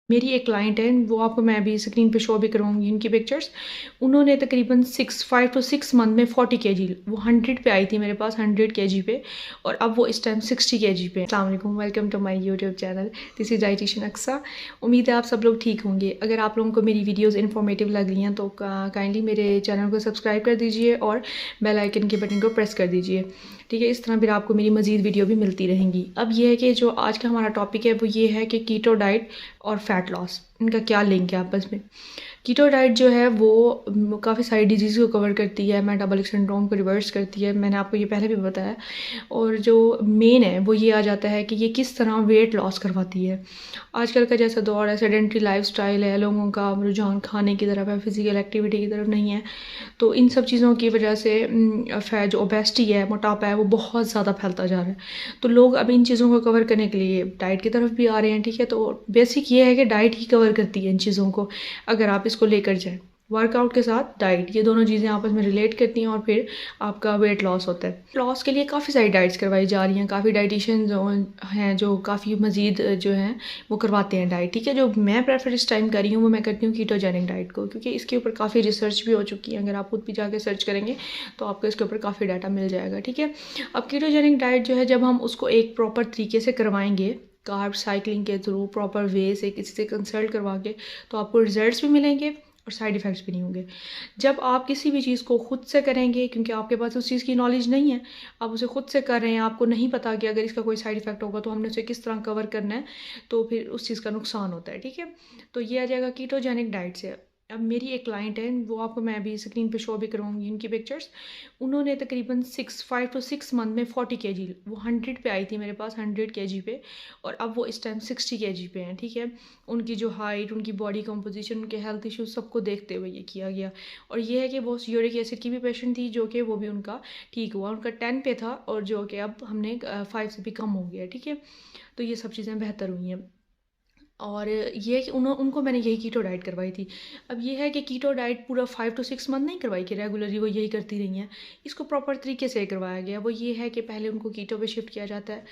मेरी एक क्लाइंट है, वो आपको मैं अभी स्क्रीन पे शो भी करवाऊंगी उनकी पिक्चर्स। उन्होंने तकरीबन 5 to 6 मंथ में 40 kg, वो 100 पे आई थी मेरे पास, 100 kg पे, और अब वो इस टाइम 60 kg पे। अस्सलाम वालेकुम, welcome to my YouTube channel. This is dietitian Aqsa. उम्मीद है आप सब लोग ठीक होंगे। अगर आप लोगों को मेरी वीडियोज़ इन्फॉर्मेटिव लग रही हैं तो काइंडली मेरे चैनल को सब्सक्राइब कर दीजिए और बेल आइकन के बटन को प्रेस कर दीजिए, ठीक है। इस तरह फिर आपको मेरी मज़ीद वीडियो भी मिलती रहेंगी। अब ये है कि जो आज का हमारा टॉपिक है वो ये है कि कीटो डाइट और फैट लॉस, इनका क्या लिंक है आपस में। कीटो डाइट जो है वो काफ़ी सारी डिजीज़ को कवर करती है, मेटाबॉलिक सिंड्रोम को रिवर्स करती है, मैंने आपको ये पहले भी बताया। और जो मेन है वो ये आ जाता है कि ये किस तरह वेट लॉस करवाती है। आजकल का जैसा दौर है, सेडेंट्री लाइफस्टाइल है, लोगों का रुझान खाने की तरफ है, फिजिकल एक्टिविटी की तरफ नहीं है, तो इन सब चीज़ों की वजह से फैट, जो ओबेसिटी है, मोटापा है, वो बहुत ज़्यादा फैलता जा रहा है। तो लोग अब इन चीज़ों को कवर करने के लिए डाइट की तरफ भी आ रहे हैं, ठीक है। तो बेसिक ये है कि डाइट ही कवर करती है इन चीज़ों को, अगर आप इसको लेकर जाएँ। वर्कआउट के साथ डाइट, ये दोनों चीज़ें आपस में रिलेट करती हैं और फिर आपका वेट लॉस होता है। लॉस के लिए काफ़ी सारी डाइट्स करवाई जा रही हैं, काफ़ी डाइटिशियन जो हैं जो काफ़ी मज़ीद जो हैं वो करवाते हैं डाइट, ठीक है। जो मैं प्रेफर इस टाइम कर रही हूँ वो मैं करती हूँ कीटोजेनिक डाइट को, क्योंकि इसके ऊपर काफ़ी रिसर्च भी हो चुकी है। अगर आप खुद भी जाके सर्च करेंगे तो आपको इसके ऊपर काफ़ी डाटा मिल जाएगा, ठीक है। अब कीटोजेनिक डाइट जो है, जब हम उसको एक प्रॉपर तरीके से करवाएंगे, कार्ब साइकिलिंग के थ्रू, प्रॉपर वे से, किसी से कंसल्ट करवा के, तो आपको रिजल्ट्स भी मिलेंगे और साइड इफ़ेक्ट्स भी नहीं होंगे। जब आप किसी भी चीज़ को खुद से करेंगे, क्योंकि आपके पास उस चीज़ की नॉलेज नहीं है, आप उसे खुद से कर रहे हैं, आपको नहीं पता कि अगर इसका कोई साइड इफ़ेक्ट होगा तो हमने उसे किस तरह कवर करना है, तो फिर उस चीज़ का नुकसान होता है, ठीक है। तो ये आ जाएगा कीटोजेनिक डाइट से। अब मेरी एक क्लाइंट है, वो आपको मैं अभी स्क्रीन पे शो भी करवाऊंगी उनकी पिक्चर्स। उन्होंने तकरीबन 5 to 6 मंथ में 40 kg, वो 100 पे आई थी मेरे पास, 100 kg पे, और अब वो इस टाइम 60 kg पे हैं, ठीक है। उनकी जो हाइट, उनकी बॉडी कंपोजिशन, उनके हेल्थ इश्यूज सबको देखते हुए ये किया गया। और ये है कि वो यूरिक एसिड की भी पेशेंट थी, जो कि वो भी उनका ठीक हुआ, उनका 10 पे था और जो कि अब हमने 5 से भी कम हो गया, ठीक है। तो ये सब चीज़ें बेहतर हुई हैं। और ये है कि उनको मैंने यही कीटो डाइट करवाई थी। अब ये है कि कीटो डाइट पूरा 5 to 6 मंथ नहीं करवाई कि रेगुलरली वो यही करती रही हैं। इसको प्रॉपर तरीके से करवाया गया। वो ये है कि पहले उनको कीटो पे शिफ्ट किया जाता है,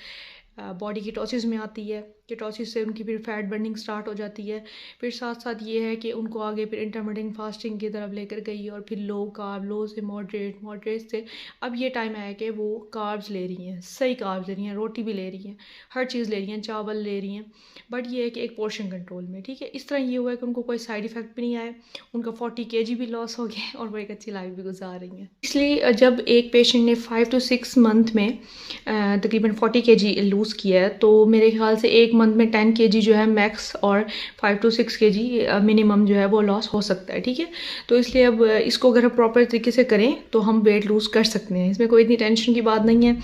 बॉडी कीटोसिस में आती है, कीटोसिस से उनकी फिर फैट बर्निंग स्टार्ट हो जाती है। फिर साथ साथ ये है कि उनको आगे फिर इंटरमिटेंट फास्टिंग की तरफ लेकर गई, और फिर लो कार्ब, लो से मॉडरेट, मॉडरेट से अब ये टाइम आया कि वो कार्ब्स ले रही हैं, सही कार्ब्स ले रही हैं, रोटी भी ले रही हैं, हर चीज़ ले रही हैं, चावल ले रही हैं, बट ये है कि एक पोर्शन कंट्रोल में, ठीक है। इस तरह ये हुआ है कि उनको कोई साइड इफ़ेक्ट भी नहीं आया, उनका 40 kg भी लॉस हो गया और वो एक अच्छी लाइफ भी गुजार रही हैं। इसलिए जब एक पेशेंट ने 5 to 6 मंथ में तकरीबन 40 kg लूज़ किया है, तो मेरे ख्याल से एक मंथ में 10 kg जो है मैक्स, और 5 to 6 kg मिनिमम जो है वो लॉस हो सकता है, ठीक है। तो इसलिए अब इसको अगर हम प्रॉपर तरीके से करें तो हम वेट लूज़ कर सकते हैं, इसमें कोई इतनी टेंशन की बात नहीं है।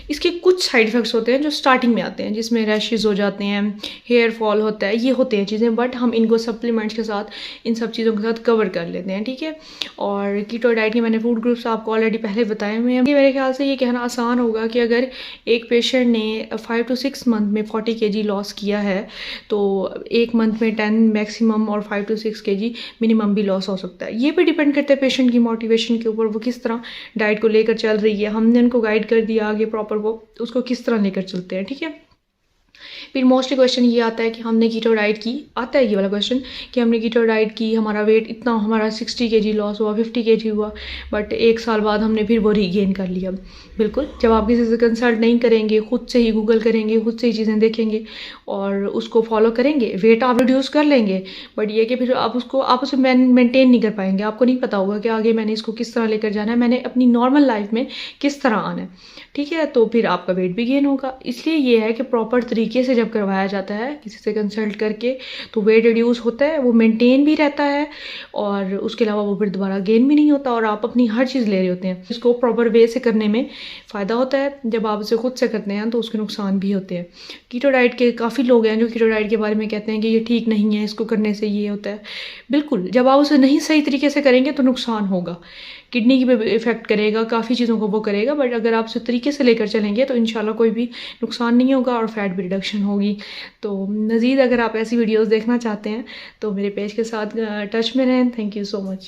इसके कुछ साइड इफ़ेक्ट्स होते हैं जो स्टार्टिंग में आते हैं, जिसमें रैशेज़ हो जाते हैं, हेयर फॉल होता है, ये होते हैं चीज़ें, बट हम इनको सप्लीमेंट्स के साथ, इन सब चीज़ों के साथ कवर कर लेते हैं, ठीक है। और कीटो डाइट के मैंने फूड ग्रुप्स आपको ऑलरेडी पहले बताए हुए हैं। मेरे ख्याल से ये कहना आसान होगा कि अगर एक पेशेंट ने 5 to 6 मंथ में 40 kg लॉस किया है, तो एक मंथ में 10 मैक्सिमम और 5 to 6 kg मिनिमम भी लॉस हो सकता है। ये भी डिपेंड करता है पेशेंट की मोटिवेशन के ऊपर, वो किस तरह डाइट को लेकर चल रही है। हमने उनको गाइड कर दिया आगे प्रॉपर, वो उसको किस तरह लेकर चलते हैं, ठीक है। फिर मोस्टली क्वेश्चन ये आता है कि हमने कीटो डाइट की, आता है ये वाला क्वेश्चन कि हमने कीटो डाइट की, हमारा वेट इतना, हमारा 60 kg लॉस हुआ, 50 kg हुआ, बट एक साल बाद हमने फिर वो रीगेन कर लिया। बिल्कुल, जब आप किसी से कंसल्ट नहीं करेंगे, खुद से ही गूगल करेंगे, खुद से ही चीज़ें देखेंगे और उसको फॉलो करेंगे, वेट आप रिड्यूस कर लेंगे, बट ये कि फिर आप उसे मेनटेन नहीं कर पाएंगे। आपको नहीं पता होगा कि आगे मैंने इसको किस तरह लेकर जाना है, मैंने अपनी नॉर्मल लाइफ में किस तरह आना है, ठीक है। तो फिर आपका वेट भी गेन होगा। इसलिए ये है कि प्रॉपर तरीके से जब करवाया जाता है किसी से कंसल्ट करके, तो वेट रिड्यूस होता है, वो मेंटेन भी रहता है, और उसके अलावा वो फिर दोबारा गेन भी नहीं होता, और आप अपनी हर चीज़ ले रहे होते हैं। इसको प्रॉपर वे से करने में फ़ायदा होता है, जब आप उसे खुद से करते हैं तो उसके नुकसान भी होते हैं। कीटो डाइट के काफ़ी लोग हैं जो कीटो डाइट के बारे में कहते हैं कि ये ठीक नहीं है, इसको करने से ये होता है। बिल्कुल, जब आप उसे नहीं सही तरीके से करेंगे तो नुकसान होगा, किडनी की भी इफ़ेक्ट करेगा, काफ़ी चीज़ों को वो करेगा, बट अगर आप उसे तरीके से लेकर चलेंगे तो इंशाल्लाह कोई भी नुकसान नहीं होगा और फैट भी रिडक्शन होगी। तो मज़ीद अगर आप ऐसी वीडियोस देखना चाहते हैं तो मेरे पेज के साथ टच में रहें। Thank you so much.